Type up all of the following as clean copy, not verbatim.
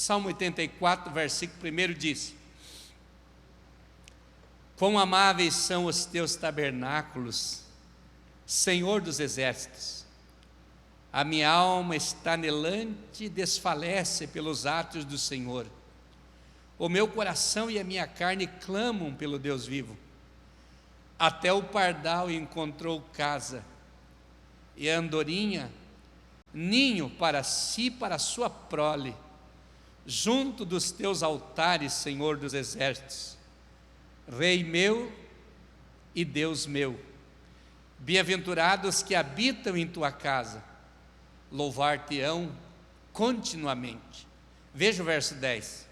Salmo 84, versículo 1 diz: quão amáveis são os teus tabernáculos, Senhor dos exércitos. A minha alma está anelante e desfalece pelos atos do Senhor. O meu coração e a minha carne clamam pelo Deus vivo. Até o pardal encontrou casa, e a andorinha ninho para si, para a sua prole, junto dos teus altares, Senhor dos exércitos. Rei meu e Deus meu, bem-aventurados que habitam em tua casa, louvar-te-ão continuamente. Veja o verso 10.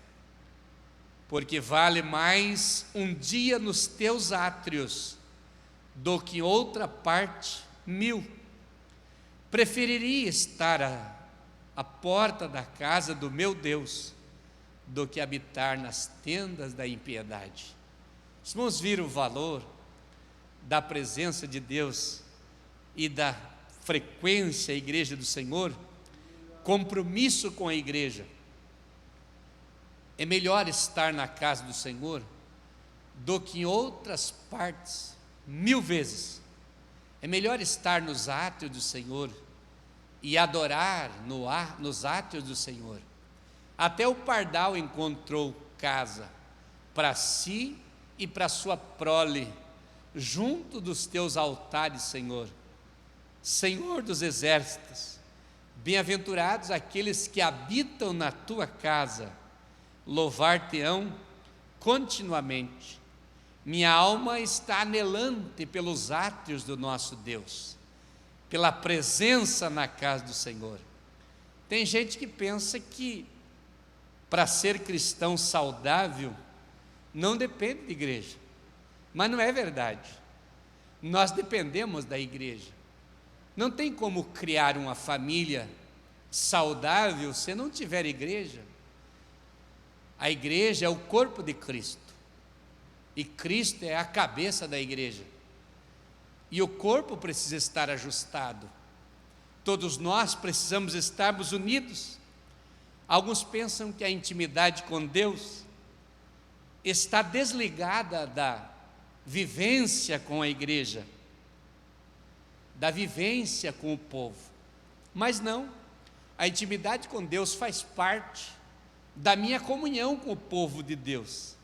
Porque vale mais um dia nos teus átrios do que em outra parte 1000. Preferiria estar à porta da casa do meu Deus do que habitar nas tendas da impiedade. Os irmãos viram o valor da presença de Deus e da frequência à igreja do Senhor? Compromisso com a igreja. É melhor estar na casa do Senhor do que em outras partes 1000 vezes. É melhor estar nos átrios do Senhor e adorar nos átrios do Senhor. Até o pardal encontrou casa para si e para sua prole, junto dos teus altares, Senhor. Senhor dos exércitos, bem-aventurados aqueles que habitam na tua casa, louvar-te-ão continuamente. Minha alma está anelante pelos átrios do nosso Deus, pela presença na casa do Senhor. Tem gente que pensa que para ser cristão saudável não depende de igreja, mas não é verdade. Nós dependemos da igreja. Não tem como criar uma família saudável se não tiver igreja. A igreja é o corpo de Cristo, e Cristo é a cabeça da igreja, e o corpo precisa estar ajustado. Todos nós precisamos estarmos unidos. Alguns pensam que a intimidade com Deus está desligada da vivência com a igreja, da vivência com o povo, mas não. A intimidade com Deus faz parte da minha comunhão com o povo de Deus,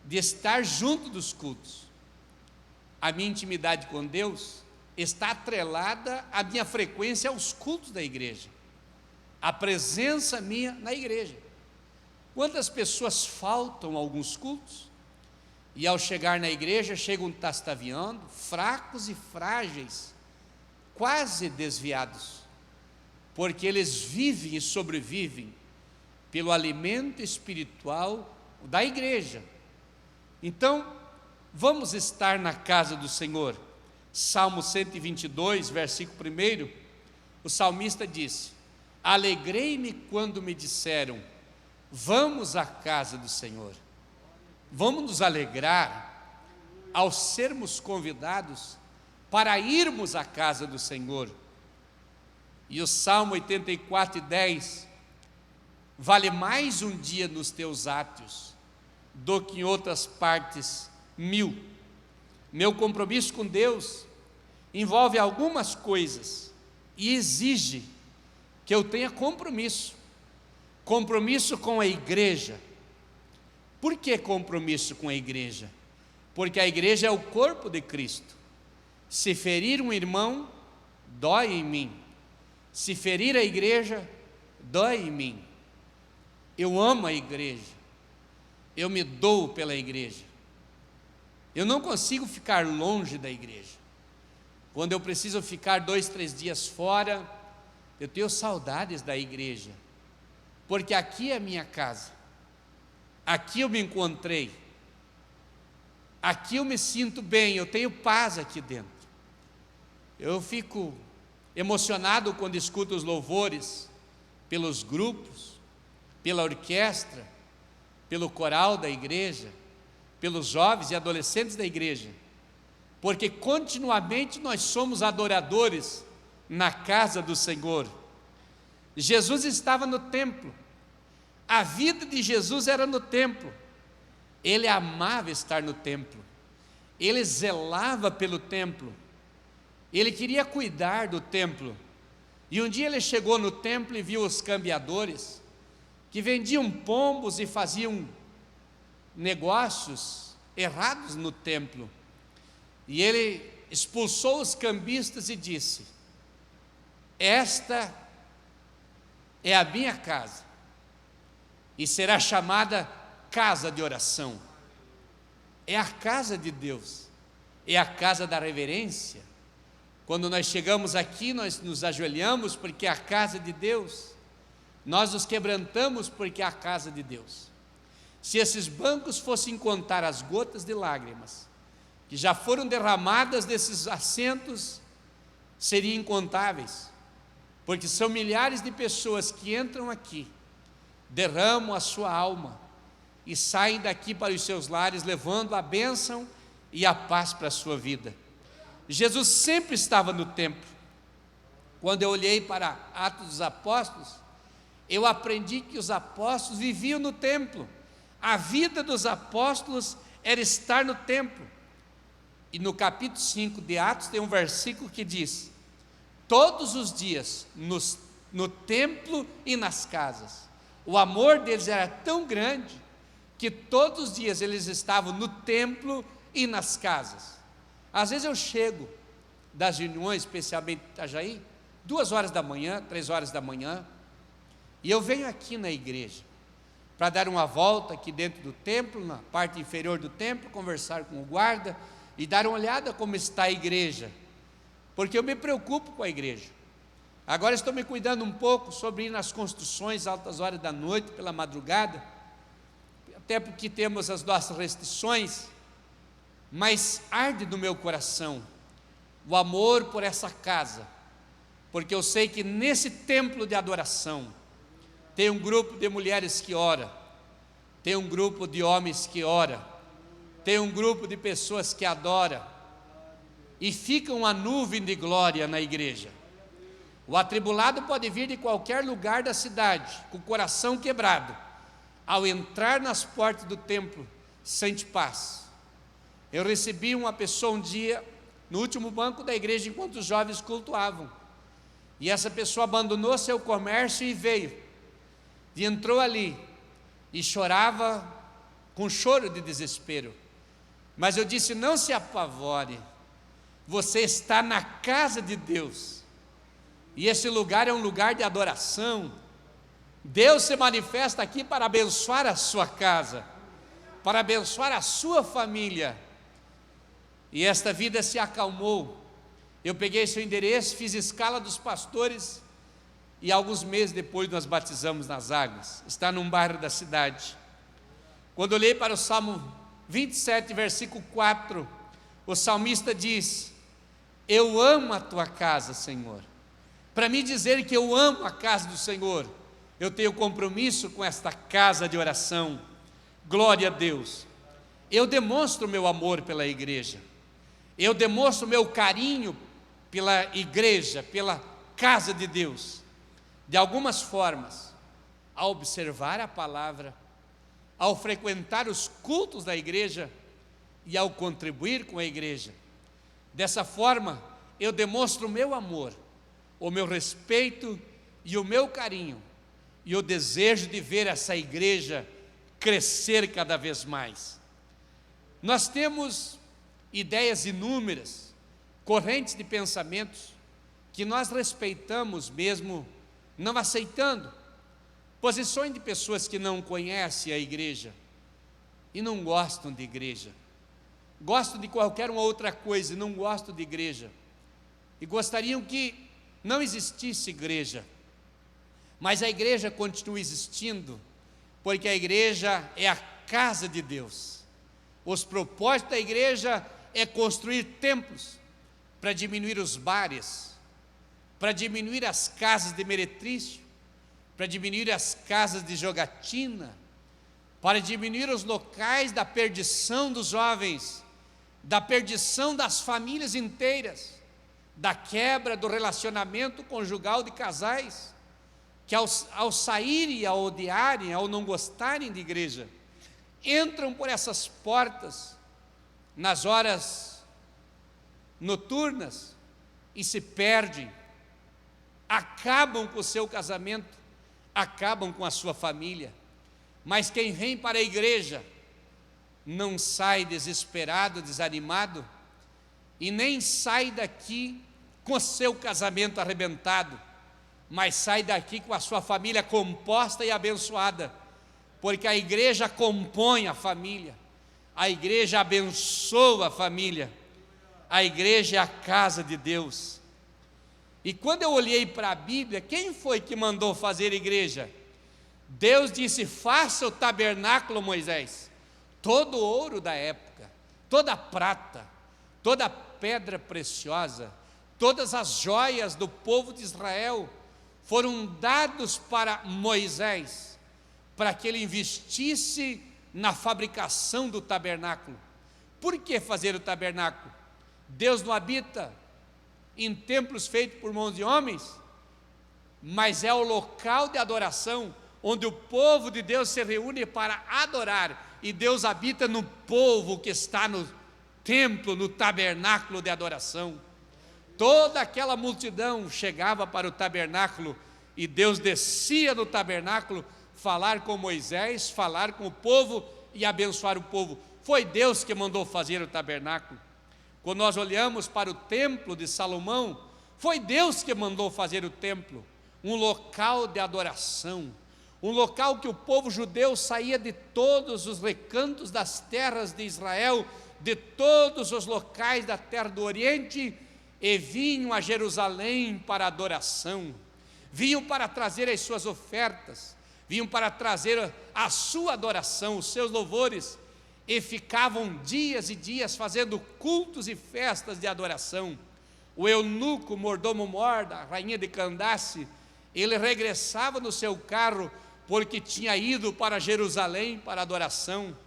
de estar junto dos cultos. A minha intimidade com Deus está atrelada à minha frequência aos cultos da igreja, a presença minha na igreja. Quantas pessoas faltam a alguns cultos e ao chegar na igreja chegam tastaviando, fracos e frágeis, quase desviados, porque eles vivem e sobrevivem pelo alimento espiritual da igreja. Então, vamos estar na casa do Senhor. Salmo 122, versículo 1, o salmista disse: alegrei-me quando me disseram, vamos à casa do Senhor. Vamos nos alegrar ao sermos convidados para irmos à casa do Senhor. E o Salmo 84, 10, vale mais um dia nos teus átrios do que em outras partes 1000. Meu compromisso com Deus envolve algumas coisas e exige que eu tenha compromisso com a igreja. Por que compromisso com a igreja? Porque a igreja é o corpo de Cristo. Se ferir um irmão, dói em mim. Se ferir a igreja, dói em mim. Eu amo a igreja, eu me dou pela igreja. Eu não consigo ficar longe da igreja. Quando eu preciso ficar 2, 3 dias fora, eu tenho saudades da igreja, porque aqui é a minha casa, aqui eu me encontrei, aqui eu me sinto bem, eu tenho paz aqui dentro. Eu fico emocionado quando escuto os louvores, pelos grupos, pela orquestra, pelo coral da igreja, pelos jovens e adolescentes da igreja, porque continuamente nós somos adoradores na casa do Senhor. Jesus estava no templo, A vida de Jesus era no templo. Ele amava estar no templo. Ele zelava pelo templo. Ele queria cuidar do templo. E um dia ele chegou no templo e viu os cambiadores que vendiam pombos e faziam negócios errados no templo. E ele expulsou os cambistas e disse: esta é a minha casa, e será chamada casa de oração. É a casa de Deus, é a casa da reverência. Quando nós chegamos aqui, nós nos ajoelhamos porque é a casa de Deus, nós nos quebrantamos porque é a casa de Deus. Se esses bancos fossem contar as gotas de lágrimas que já foram derramadas desses assentos, seriam incontáveis, porque são milhares de pessoas que entram aqui, derramam a sua alma e saem daqui para os seus lares levando a bênção e a paz para a sua vida. Jesus sempre estava no templo. Quando eu olhei para Atos dos Apóstolos, eu aprendi que os apóstolos viviam no templo. A vida dos apóstolos era estar no templo. E no capítulo 5 de Atos tem um versículo que diz: todos os dias no templo e nas casas. O amor deles era tão grande que todos os dias eles estavam no templo e nas casas. Às vezes eu chego das reuniões, especialmente em Itajaí, 2 horas da manhã, 3 horas da manhã, e eu venho aqui na igreja para dar uma volta aqui dentro do templo, na parte inferior do templo, conversar com o guarda e dar uma olhada como está a igreja, porque eu me preocupo com a igreja. Agora estou me cuidando um pouco sobre ir nas construções altas horas da noite, pela madrugada, até porque temos as nossas restrições, mas arde no meu coração o amor por essa casa, porque eu sei que nesse templo de adoração tem um grupo de mulheres que ora, tem um grupo de homens que ora, tem um grupo de pessoas que adora, e fica uma nuvem de glória na igreja. O atribulado pode vir de qualquer lugar da cidade, com o coração quebrado, ao entrar nas portas do templo, sente paz. Eu recebi uma pessoa um dia, no último banco da igreja, enquanto os jovens cultuavam, e essa pessoa abandonou seu comércio e veio, e entrou ali, e chorava, com choro de desespero, mas eu disse: não se apavore, você está na casa de Deus, e esse lugar é um lugar de adoração. Deus se manifesta aqui para abençoar a sua casa, para abençoar a sua família. E esta vida se acalmou. Eu peguei seu endereço, fiz escala dos pastores, e alguns meses depois nós batizamos nas águas. Está num bairro da cidade. Quando olhei para o Salmo 27, versículo 4, o salmista diz: eu amo a tua casa, Senhor. Para mim dizer que eu amo a casa do Senhor, eu tenho compromisso com esta casa de oração. Glória a Deus. Eu demonstro meu amor pela igreja, eu demonstro meu carinho pela igreja, pela casa de Deus, de algumas formas, ao observar a palavra, ao frequentar os cultos da igreja e ao contribuir com a igreja. Dessa forma, eu demonstro o meu amor, o meu respeito e o meu carinho, e o desejo de ver essa igreja crescer cada vez mais. Nós temos ideias inúmeras, correntes de pensamentos, que nós respeitamos mesmo não aceitando, posições de pessoas que não conhecem a igreja e não gostam de igreja, gostam de qualquer uma outra coisa e não gostam de igreja, e gostariam que não existisse igreja, mas a igreja continua existindo, porque a igreja é a casa de Deus. Os propósitos da igreja é construir templos para diminuir os bares, para diminuir as casas de meretrício, para diminuir as casas de jogatina, para diminuir os locais da perdição dos jovens, da perdição das famílias inteiras, da quebra do relacionamento conjugal de casais, que ao saírem, ao odiarem, ao não gostarem de igreja, entram por essas portas nas horas noturnas e se perdem, acabam com o seu casamento, acabam com a sua família. Mas quem vem para a igreja não sai desesperado, desanimado, e nem sai daqui com o seu casamento arrebentado, mas sai daqui com a sua família composta e abençoada, porque a igreja compõe a família, a igreja abençoa a família, a igreja é a casa de Deus. E quando eu olhei para a Bíblia, quem foi que mandou fazer igreja? Deus disse: faça o tabernáculo, Moisés. Todo o ouro da época, toda a prata, toda a pedra preciosa, todas as joias do povo de Israel foram dados para Moisés, para que ele investisse na fabricação do tabernáculo. Por que fazer o tabernáculo? Deus não habita em templos feitos por mãos de homens, mas é o local de adoração, onde o povo de Deus se reúne para adorar, e Deus habita no povo que está no templo, no tabernáculo de adoração. Toda aquela multidão chegava para o tabernáculo, e Deus descia no tabernáculo, falar com Moisés, falar com o povo e abençoar o povo. Foi Deus que mandou fazer o tabernáculo. Quando nós olhamos para o templo de Salomão, foi Deus que mandou fazer o templo, um local de adoração, um local que o povo judeu saía de todos os recantos das terras de Israel, de todos os locais da terra do Oriente, e vinham a Jerusalém para adoração, vinham para trazer as suas ofertas, vinham para trazer a sua adoração, os seus louvores, e ficavam dias e dias fazendo cultos e festas de adoração. O eunuco mordomo-mor, da rainha de Candace, ele regressava no seu carro, porque tinha ido para Jerusalém para adoração.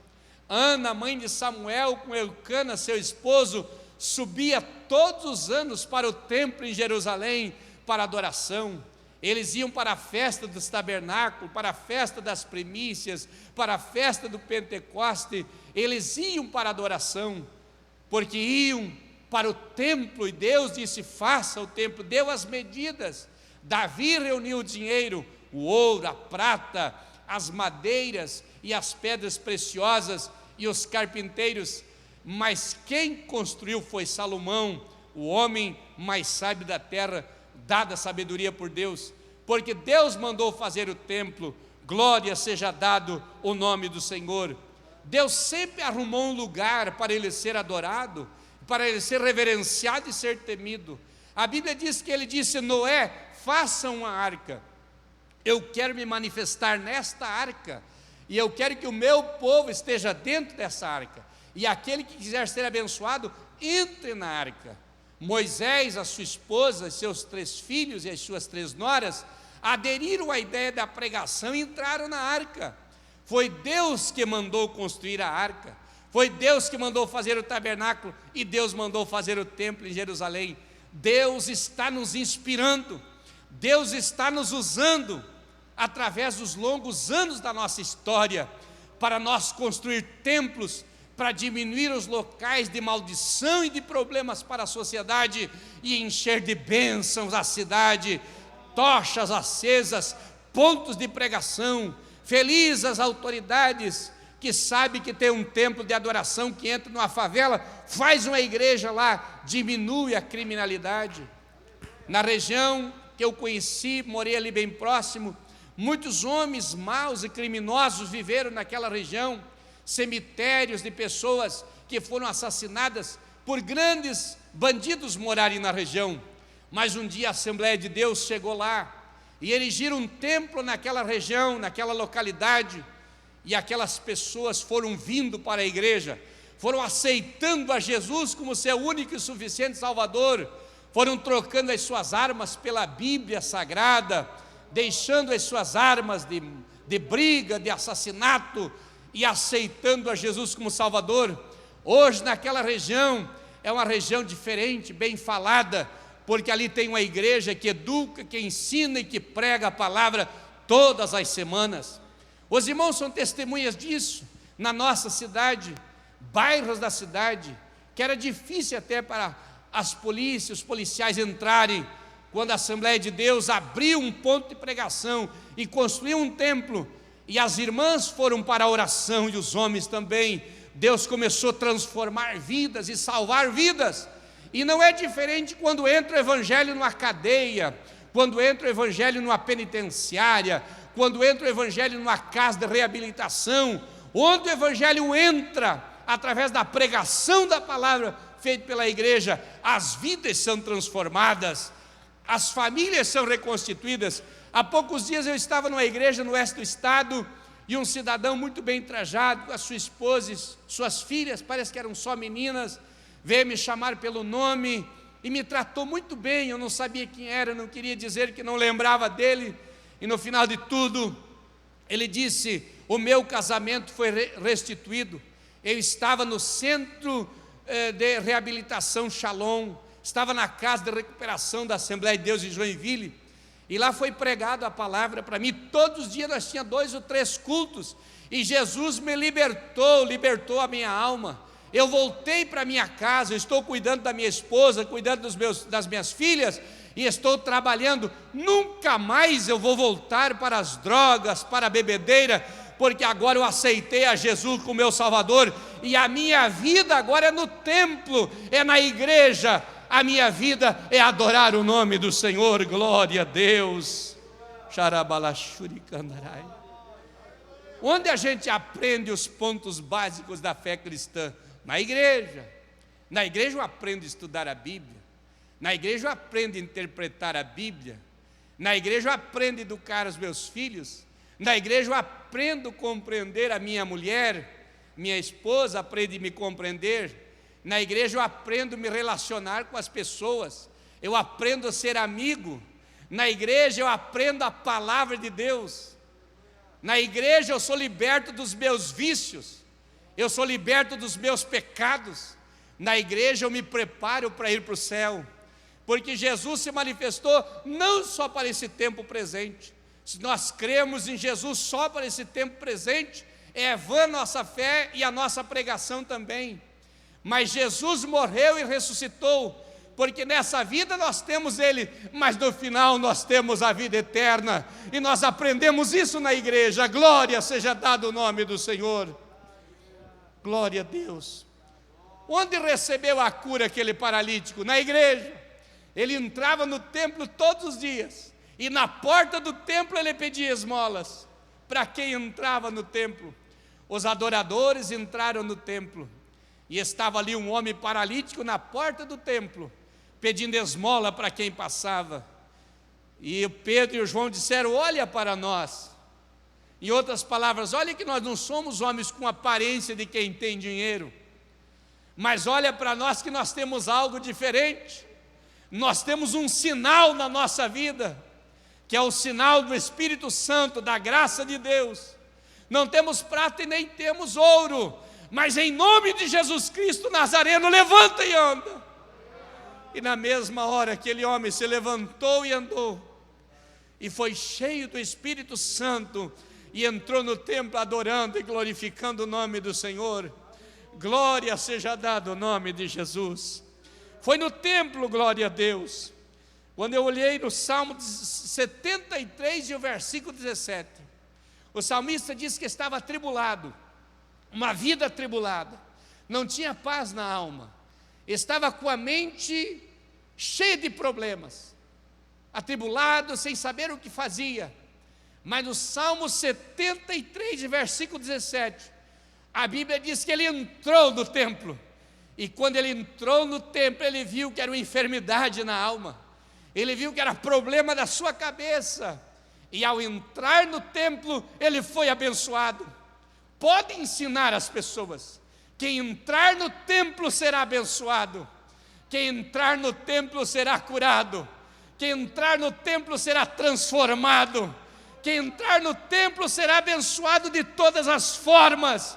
Ana, mãe de Samuel, com Eucana, seu esposo, subia todos os anos para o templo em Jerusalém para adoração. Eles iam para a festa dos tabernáculos, para a festa das primícias, para a festa do Pentecoste. Eles iam para a adoração, porque iam para o templo, e Deus disse: faça o templo, deu as medidas. Davi reuniu o dinheiro, o ouro, a prata, as madeiras e as pedras preciosas, e os carpinteiros, mas quem construiu foi Salomão, o homem mais sábio da terra, dada a sabedoria por Deus, porque Deus mandou fazer o templo. Glória seja dado o nome do Senhor. Deus sempre arrumou um lugar para ele ser adorado, para ele ser reverenciado e ser temido. A Bíblia diz que ele disse: Noé, faça uma arca, eu quero me manifestar nesta arca, e eu quero que o meu povo esteja dentro dessa arca, e aquele que quiser ser abençoado, entre na arca. Moisés, a sua esposa, seus 3 filhos e as suas 3 noras, aderiram à ideia da pregação e entraram na arca. Foi Deus que mandou construir a arca, foi Deus que mandou fazer o tabernáculo, e Deus mandou fazer o templo em Jerusalém. Deus está nos inspirando, Deus está nos usando, através dos longos anos da nossa história, para nós construir templos, para diminuir os locais de maldição e de problemas para a sociedade, e encher de bênçãos a cidade, tochas acesas, pontos de pregação. Felizes as autoridades que sabem que tem um templo de adoração, que entra numa favela, faz uma igreja lá, diminui a criminalidade. Na região que eu conheci, morei ali bem próximo, muitos homens maus e criminosos viveram naquela região, cemitérios de pessoas que foram assassinadas por grandes bandidos morarem na região. Mas um dia a Assembleia de Deus chegou lá e erigiram um templo naquela região, naquela localidade, e aquelas pessoas foram vindo para a igreja, foram aceitando a Jesus como seu único e suficiente Salvador, foram trocando as suas armas pela Bíblia Sagrada, deixando as suas armas de briga, de assassinato, e aceitando a Jesus como Salvador. Hoje naquela região, é uma região diferente, bem falada, porque ali tem uma igreja que educa, que ensina e que prega a palavra todas as semanas. Os irmãos são testemunhas disso. Na nossa cidade, bairros da cidade, que era difícil até para as polícias, os policiais entrarem, quando a Assembleia de Deus abriu um ponto de pregação e construiu um templo, e as irmãs foram para a oração e os homens também, Deus começou a transformar vidas e salvar vidas. E não é diferente quando entra o evangelho numa cadeia, quando entra o evangelho numa penitenciária, quando entra o evangelho numa casa de reabilitação, onde o evangelho entra através da pregação da palavra feita pela igreja, as vidas são transformadas, as famílias são reconstituídas. Há poucos dias eu estava numa igreja no oeste do estado, e um cidadão muito bem trajado, com a sua esposa e suas filhas, parece que eram só meninas, veio me chamar pelo nome e me tratou muito bem. Eu não sabia quem era, não queria dizer que não lembrava dele, e no final de tudo, ele disse: o meu casamento foi restituído. Eu estava no centro de reabilitação Shalom, estava na casa de recuperação da Assembleia de Deus em Joinville, e lá foi pregado a palavra para mim. Todos os dias nós tínhamos 2 ou 3 cultos, e Jesus me libertou a minha alma. Eu voltei para minha casa, eu estou cuidando da minha esposa, cuidando das minhas filhas, e estou trabalhando. Nunca mais eu vou voltar para as drogas, para a bebedeira, porque agora eu aceitei a Jesus como meu Salvador, e a minha vida agora é no templo, é na igreja. A minha vida é adorar o nome do Senhor. Glória a Deus. Onde a gente aprende os pontos básicos da fé cristã? Na igreja. Na igreja eu aprendo a estudar a Bíblia, na igreja eu aprendo a interpretar a Bíblia, na igreja eu aprendo a educar os meus filhos, na igreja eu aprendo a compreender a minha mulher, minha esposa aprende a me compreender. Na igreja eu aprendo a me relacionar com as pessoas, eu aprendo a ser amigo. Na igreja eu aprendo a palavra de Deus. Na igreja eu sou liberto dos meus vícios, eu sou liberto dos meus pecados. Na igreja eu me preparo para ir para o céu, porque Jesus se manifestou não só para esse tempo presente. Se nós cremos em Jesus só para esse tempo presente, é vã nossa fé e a nossa pregação também. Mas Jesus morreu e ressuscitou, porque nessa vida nós temos Ele, mas no final nós temos a vida eterna, e nós aprendemos isso na igreja. Glória seja dado o nome do Senhor. Glória a Deus. Onde recebeu a cura aquele paralítico? Na igreja. Ele entrava no templo todos os dias, e na porta do templo ele pedia esmolas. Para quem entrava no templo? Os adoradores entraram no templo, e estava ali um homem paralítico na porta do templo, pedindo esmola para quem passava. E o Pedro e o João disseram: olha para nós. Em outras palavras, olha que nós não somos homens com aparência de quem tem dinheiro, mas olha para nós que nós temos algo diferente. Nós temos um sinal na nossa vida, que é o sinal do Espírito Santo, da graça de Deus. Não temos prata e nem temos ouro, mas em nome de Jesus Cristo Nazareno, levanta e anda. E na mesma hora aquele homem se levantou e andou, e foi cheio do Espírito Santo, e entrou no templo adorando e glorificando o nome do Senhor. Glória seja dado o nome de Jesus. Foi no templo, glória a Deus. Quando eu olhei no Salmo 73 e o versículo 17, o salmista diz que estava atribulado, uma vida atribulada, não tinha paz na alma, estava com a mente cheia de problemas, atribulado, sem saber o que fazia. Mas no Salmo 73, versículo 17, a Bíblia diz que ele entrou no templo, e quando ele entrou no templo, ele viu que era uma enfermidade na alma, ele viu que era problema da sua cabeça, e ao entrar no templo, ele foi abençoado. Pode ensinar as pessoas: quem entrar no templo será abençoado, quem entrar no templo será curado, quem entrar no templo será transformado, quem entrar no templo será abençoado de todas as formas.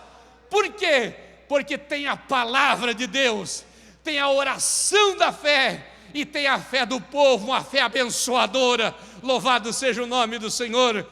Por quê? Porque tem a palavra de Deus, tem a oração da fé, e tem a fé do povo, uma fé abençoadora. Louvado seja o nome do Senhor.